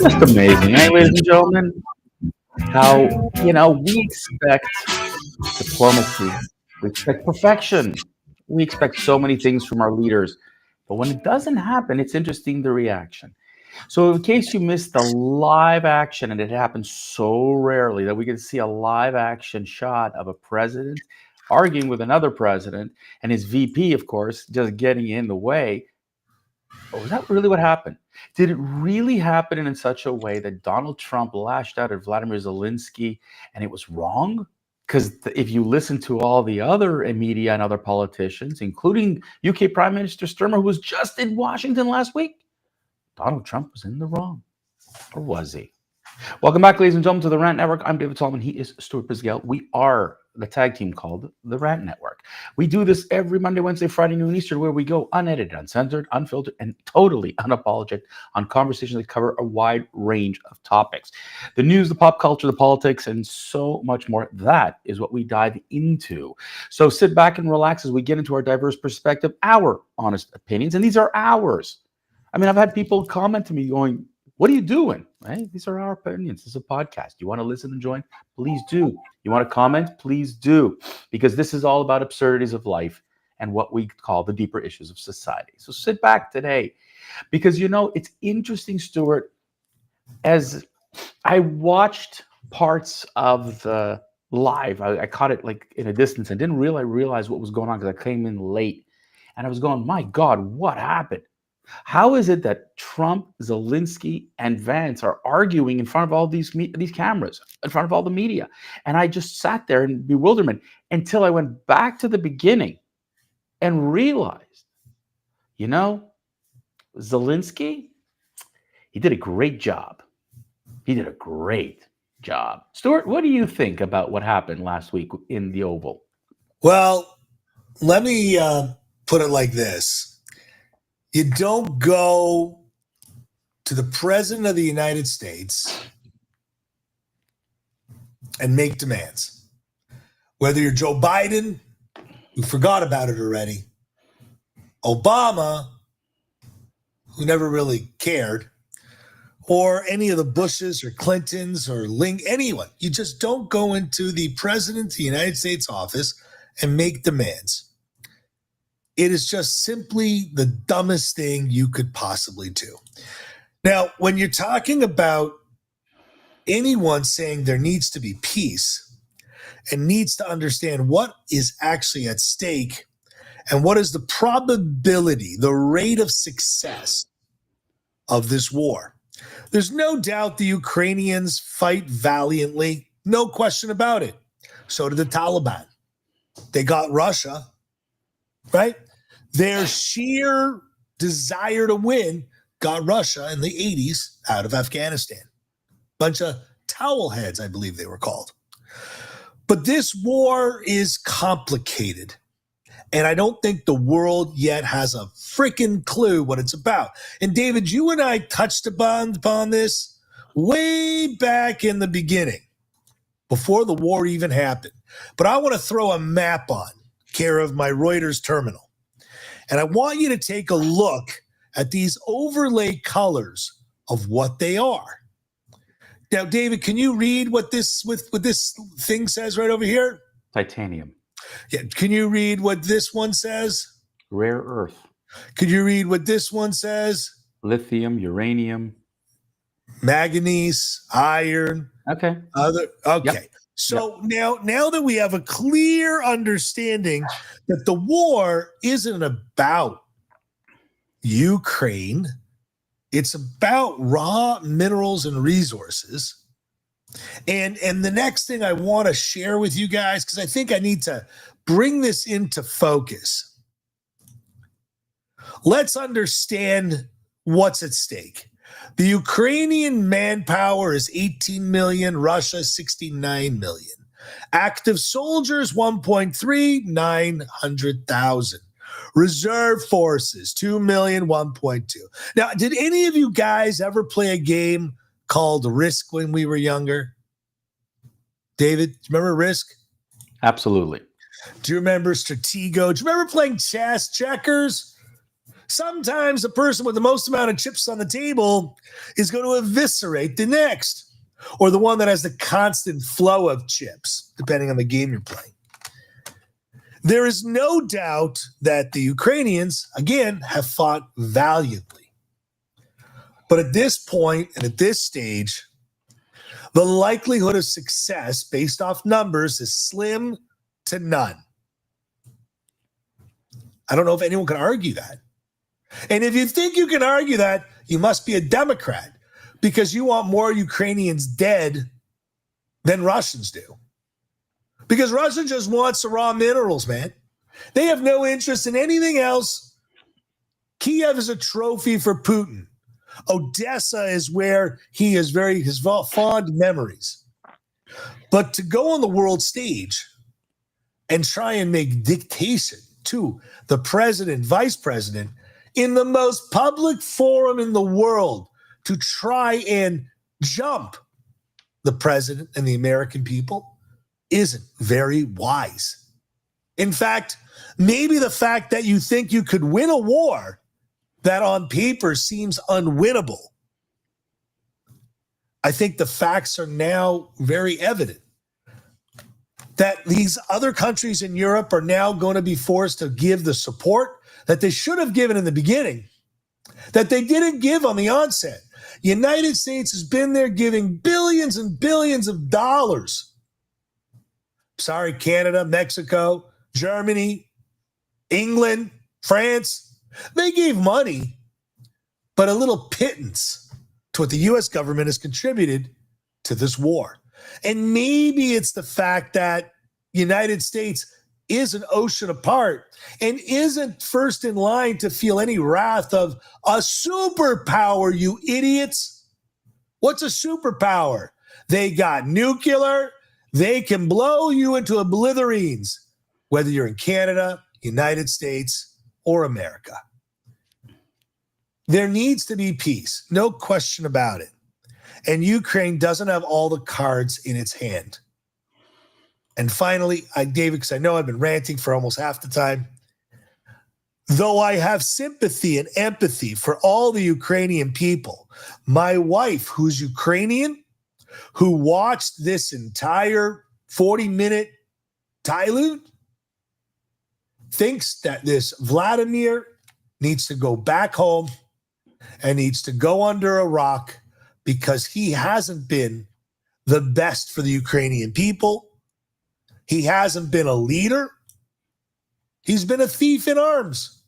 Just amazing, eh, ladies and gentlemen? How, we expect diplomacy, we expect perfection, we expect so many things from our leaders. But when it doesn't happen, it's interesting the reaction. So, in case you missed the live action, and it happens so rarely that we get to see a live action shot of a president arguing with another president and his VP, of course, just getting in the way. Oh, was that really what happened? Did it really happen in such a way that Donald Trump lashed out at Vladimir Zelensky and it was wrong? Because if you listen to all the other media and other politicians, including UK Prime Minister Sturmer, who was just in Washington last week, Donald Trump was in the wrong. Or was he? Welcome back, ladies and gentlemen, to the Rant Network. I'm David Tallman. He is Stuart Bisgell. We are the tag team called the Rant Network. We do this every Monday, Wednesday, Friday, noon Eastern, where we go unedited, uncensored, unfiltered, and totally unapologetic on conversations that cover a wide range of topics. The news, the pop culture, the politics, and so much more. That is what we dive into. So sit back and relax as we get into our diverse perspective, our honest opinions, and these are ours. I mean, I've had people comment to me going, "What are you doing?" Right? These are our opinions. This is a podcast. You want to listen and join? Please do. You want to comment? Please do. Because this is all about absurdities of life and what we call the deeper issues of society. So sit back today. Because, it's interesting, Stuart, as I watched parts of the live, I caught it like in a distance and didn't really realize what was going on because I came in late. And I was going, my God, what happened? How is it that Trump, Zelensky, and Vance are arguing in front of all these cameras, in front of all the media? And I just sat there in bewilderment until I went back to the beginning and realized, Zelensky, he did a great job. He did a great job. Stuart, what do you think about what happened last week in the Oval? Well, let me put it like this. You don't go to the President of the United States and make demands. Whether you're Joe Biden, who forgot about it already, Obama, who never really cared, or any of the Bushes or Clintons or anyone. You just don't go into the President of the United States office and make demands. It is just simply the dumbest thing you could possibly do. Now, when you're talking about anyone saying there needs to be peace and needs to understand what is actually at stake and what is the probability, the rate of success of this war, there's no doubt the Ukrainians fight valiantly, no question about it. So did the Taliban. They got Russia, right? Their sheer desire to win got Russia in the 80s out of Afghanistan. Bunch of towel heads, I believe they were called. But this war is complicated. And I don't think the world yet has a freaking clue what it's about. And David, you and I touched upon this way back in the beginning, before the war even happened. But I want to throw a map on, care of my Reuters terminal. And I want you to take a look at these overlay colors of what they are. Now, David, can you read what this thing says right over here? Titanium. Yeah. Can you read what this one says? Rare earth. Could you read what this one says? Lithium, uranium. Manganese, iron. Okay. Okay. Yep. So now that we have a clear understanding that the war isn't about Ukraine, it's about raw minerals and resources. And the next thing I want to share with you guys, because I think I need to bring this into focus. Let's understand what's at stake. The Ukrainian manpower is 18 million, Russia 69 million. Active soldiers 1,900,000. Reserve forces 2 million, 1.2. Now, did any of you guys ever play a game called Risk when we were younger? David, do you remember Risk? Absolutely. Do you remember Stratego? Do you remember playing chess, checkers? Sometimes the person with the most amount of chips on the table is going to eviscerate the next, or the one that has the constant flow of chips, depending on the game you're playing. There is no doubt that the Ukrainians, again, have fought valiantly. But at this point and at this stage, the likelihood of success based off numbers is slim to none. I don't know if anyone can argue that. And if you think you can argue that, you must be a Democrat, because you want more Ukrainians dead than Russians do. Because Russia just wants the raw minerals, man. They have no interest in anything else. Kiev is a trophy for Putin. Odessa is where he is his fond memories. But to go on the world stage and try and make dictation to the president, vice president, in the most public forum in the world, to try and jump the president and the American people, isn't very wise. In fact, maybe the fact that you think you could win a war that on paper seems unwinnable, I think the facts are now very evident that these other countries in Europe are now going to be forced to give the support that they should have given in the beginning, that they didn't give on the onset. United States has been there giving billions and billions of dollars. Sorry, Canada, Mexico, Germany, England, France. They gave money, but a little pittance to what the U.S. government has contributed to this war. And maybe it's the fact that United States is an ocean apart and isn't first in line to feel any wrath of a superpower, you idiots. What's a superpower? They got nuclear. They can blow you into oblitherenes, whether you're in Canada, United States, or America. There needs to be peace, no question about it. And Ukraine doesn't have all the cards in its hand. And finally, David, because I know I've been ranting for almost half the time, though I have sympathy and empathy for all the Ukrainian people, my wife, who's Ukrainian, who watched this entire 40-minute prelude, thinks that this Volodymyr needs to go back home and needs to go under a rock because he hasn't been the best for the Ukrainian people. He hasn't been a leader. He's been a thief in arms.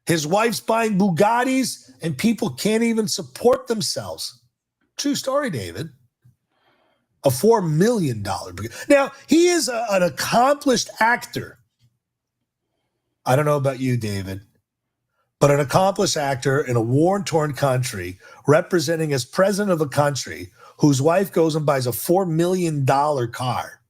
His wife's buying Bugattis and people can't even support themselves. True story, David. A $4 million Bugatti. Now, he is an accomplished actor. I don't know about you, David, but an accomplished actor in a war-torn country representing as president of a country whose wife goes and buys a $4 million car.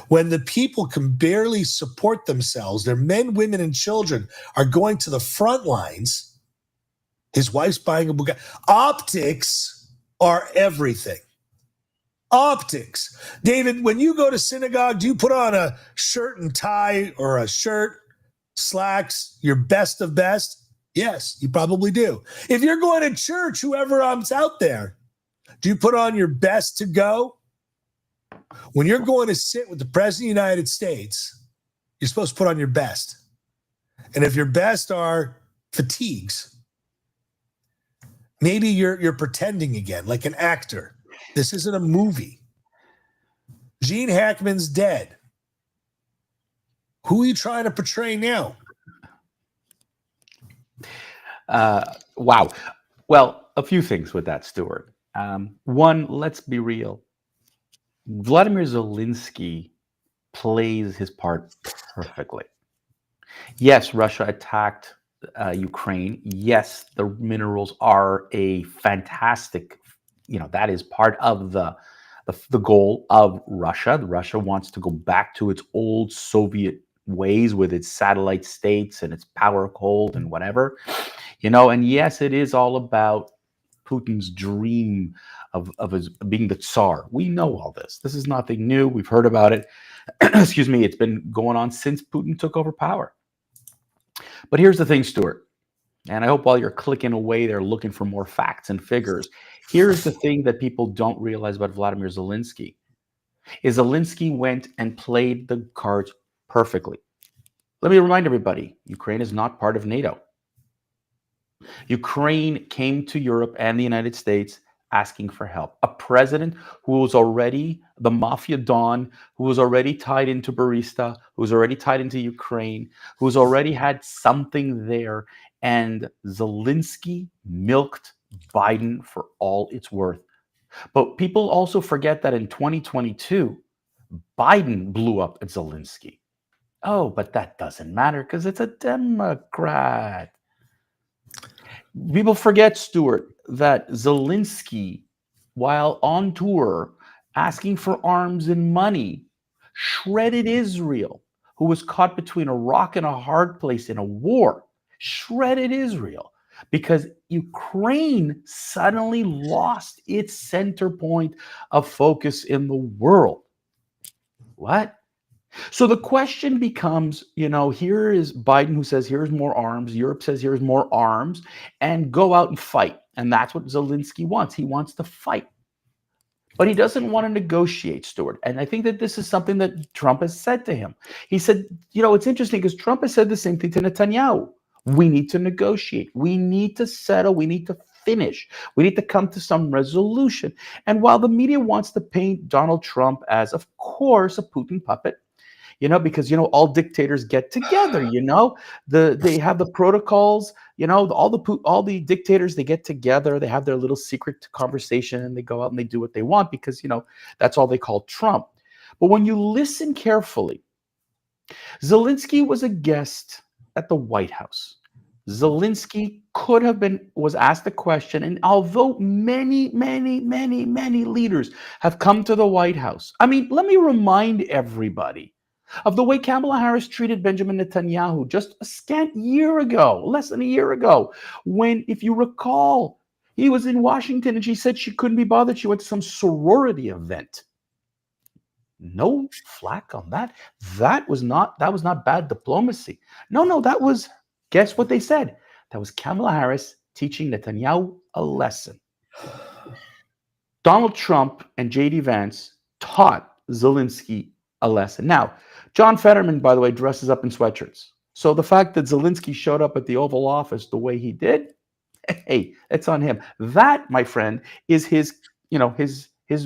When the people can barely support themselves, their men, women, and children are going to the front lines. His wife's buying a Bugatti. Optics are everything. Optics. David, when you go to synagogue, do you put on a shirt and tie or a shirt, slacks, your best of best? Yes, you probably do. If you're going to church, whoever's out there, do you put on your best to go? When you're going to sit with the President of the United States, you're supposed to put on your best. And if your best are fatigues, maybe you're pretending again, like an actor. This isn't a movie. Gene Hackman's dead. Who are you trying to portray now? Wow. Well, a few things with that, Stuart. One, let's be real. Volodymyr Zelensky plays his part perfectly. Yes, Russia attacked Ukraine. Yes, the minerals are a fantastic, that is part of the goal of Russia. Russia wants to go back to its old Soviet ways with its satellite states and its power cold and whatever, and yes, it is all about Putin's dream of his being the Tsar. We know all this. This is nothing new. We've heard about it. Excuse me. It's been going on since Putin took over power. But here's the thing, Stuart, and I hope while you're clicking away there looking for more facts and figures, here's the thing that people don't realize about Volodymyr Zelensky is Zelensky went and played the cards perfectly. Let me remind everybody, Ukraine is not part of NATO. Ukraine came to Europe and the United States asking for help. A president who was already the mafia don, who was already tied into Barista, who was already tied into Ukraine, who's already had something there. And Zelensky milked Biden for all it's worth. But people also forget that in 2022, Biden blew up at Zelensky. Oh, but that doesn't matter because it's a Democrat. People forget, Stuart, that Zelensky, while on tour asking for arms and money, shredded Israel, who was caught between a rock and a hard place in a war, shredded Israel because Ukraine suddenly lost its center point of focus in the world. What? So the question becomes, here is Biden who says, here's more arms. Europe says, here's more arms, and go out and fight. And that's what Zelensky wants. He wants to fight. But he doesn't want to negotiate, Stuart. And I think that this is something that Trump has said to him. He said, it's interesting because Trump has said the same thing to Netanyahu. We need to negotiate. We need to settle. We need to finish. We need to come to some resolution. And while the media wants to paint Donald Trump as, of course, a Putin puppet, because all dictators get together. They have the protocols. All the dictators, they get together. They have their little secret conversation, and they go out and they do what they want because that's all they call Trump. But when you listen carefully, Zelensky was a guest at the White House. Zelensky was asked a question, and although many, many, many, many leaders have come to the White House, let me remind everybody of the way Kamala Harris treated Benjamin Netanyahu just a scant year ago, less than a year ago, when, if you recall, he was in Washington and she said she couldn't be bothered. She went to some sorority event. No flack on that. That was not bad diplomacy. No, that was, guess what they said? That was Kamala Harris teaching Netanyahu a lesson. Donald Trump and J.D. Vance taught Zelensky a lesson. Now, John Fetterman, by the way, dresses up in sweatshirts. So the fact that Zelensky showed up at the Oval Office the way he did, hey, it's on him. That, my friend, is his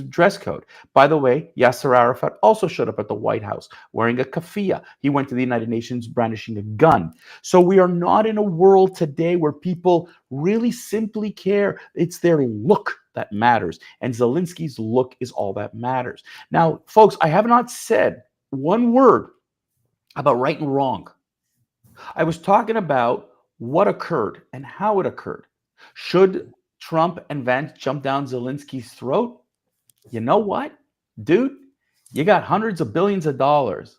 dress code. By the way, Yasser Arafat also showed up at the White House wearing a keffiyeh. He went to the United Nations brandishing a gun. So we are not in a world today where people really simply care. It's their look that matters. And Zelensky's look is all that matters. Now, folks, I have not said one word about right and wrong. I was talking about what occurred and how it occurred. Should Trump and Vance jump down Zelensky's throat? You know what, dude? You got hundreds of billions of dollars.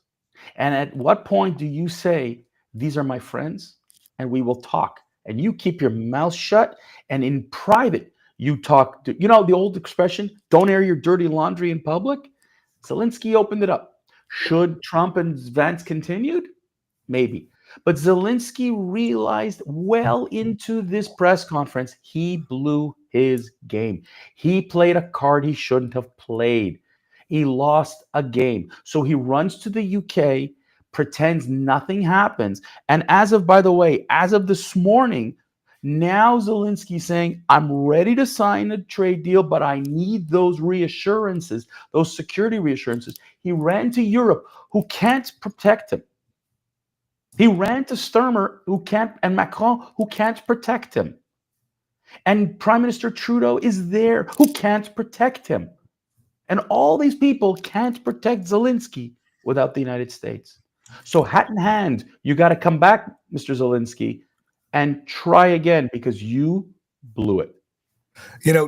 And at what point do you say, these are my friends and we will talk? And you keep your mouth shut, and in private, you talk. The old expression, don't air your dirty laundry in public? Zelensky opened it up. Should Trump and Vance continued? Maybe. But Zelensky realized well into this press conference, he blew his game. He played a card he shouldn't have played. He lost a game. So he runs to the UK, pretends nothing happens. And as of this morning, now Zelensky's saying, I'm ready to sign a trade deal, but I need those reassurances, those security reassurances. He ran to Europe, who can't protect him. He ran to Sturmer, and Macron, who can't protect him. And Prime Minister Trudeau is there, who can't protect him. And all these people can't protect Zelensky without the United States. So hat in hand, you got to come back, Mr. Zelensky, and try again because you blew it.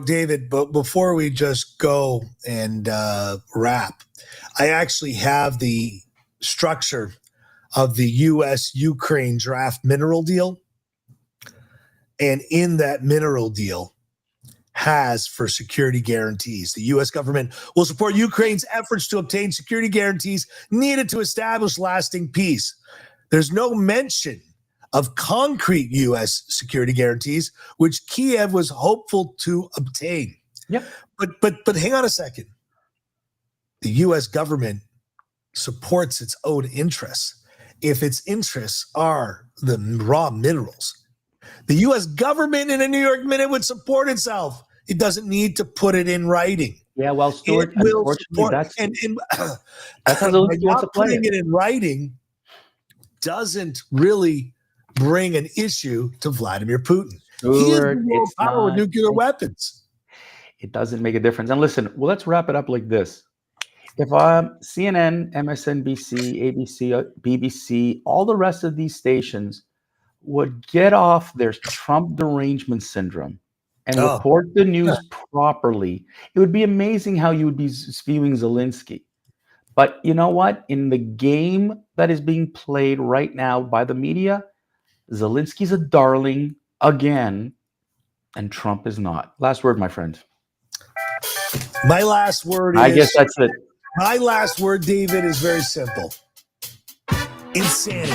David, but before we just go and wrap, I actually have the structure of the U.S.-Ukraine draft mineral deal. And in that mineral deal has for security guarantees. The U.S. government will support Ukraine's efforts to obtain security guarantees needed to establish lasting peace. There's no mention of concrete U.S. security guarantees, which Kiev was hopeful to obtain. Yep. But hang on a second. The U.S. government supports its own interests. If its interests are the raw minerals, the U.S. government in a New York Minute would support itself. It doesn't need to put it in writing. Yeah, well, Stuart, It will unfortunately, support, that's how by Zelensky wants to not play putting it. it in writing doesn't really bring an issue to Vladimir Putin. He is Stuart, the world it's power with not. nuclear weapons. It doesn't make a difference. And listen, well, let's wrap it up like this. If CNN, MSNBC, ABC, BBC, all the rest of these stations would get off their Trump derangement syndrome and report the news properly, it would be amazing how you would be spewing Zelensky. But you know what? In the game that is being played right now by the media, Zelensky's a darling again, and Trump is not. Last word, my friend. My last word I guess that's it. My last word, David, is very simple. Insanity.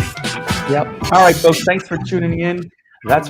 Yep. All right, folks. Thanks for tuning in. That's